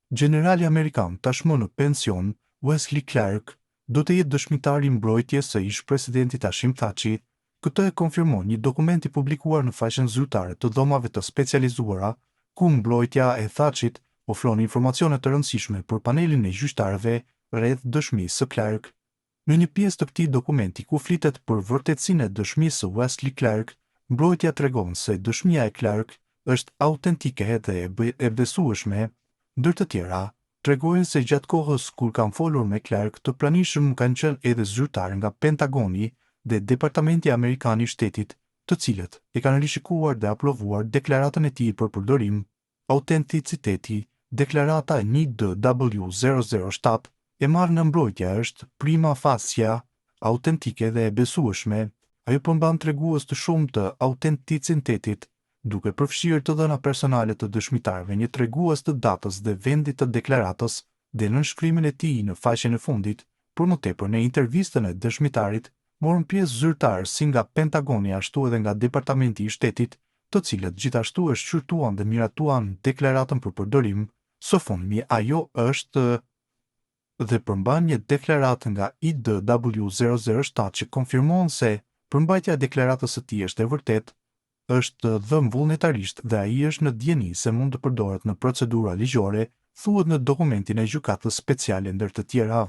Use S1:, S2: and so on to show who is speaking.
S1: Generali Amerikan tashmë në pension, Wesley Clark, do të jetë dëshmitari i mbrojtjes së ish-presidentit Hashim Thaçi. Këtë e konfirmon një dokument i publikuar në faqen zyrtare të dhomave të specializuara, ku mbrojtja e Thaçit ofron informacione të rëndësishme për panelin e gjyqtarëve rreth dëshmisë së Clark. Në një pjesë të këtij dokumenti ku flitet për vërtetësinë e dëshmisë së Wesley Clark, mbrojtja tregon se dëshmia e Clark është autentike dhe e besueshme. Ndër të tjera, tregojnë se gjatë kohës kur kanë folur me Clark, të pranishëm kanë qenë edhe zyrtarë nga Pentagoni dhe Departamenti Amerikan i Shtetit, të cilët e kanë rishikuar dhe aprovuar deklaratën e tij për përdorim. Autenticiteti, deklarata 1DW007 e marrë në mbrojtje është prima facie autentike dhe e besueshme. Ajo përmban tregues të shumë të autenticitetit, duke përfshirë të dhëna personale të dëshmitarëve, një tregues të datës dhe vendit të deklaratës dhe nënshkrimin e tij në faqen e fundit. Për më tepër, në intervistën e dëshmitarit morën pjesë zyrtarë si nga Pentagoni ashtu edhe nga Departamenti i Shtetit, të cilët gjithashtu e shqyrtuan dhe miratuan deklaratën për përdorim. Së fundmi, ajo është dhe përmban një deklaratë nga IDW007 që konfirmon se përmbajtja e deklaratës së tij është e vërtetë, është dhënë vullnetarisht dhe ai është në dieni se mund të përdoret në procedura ligjore, thuhet në dokumentin e gjykatës speciale ndër të tjera.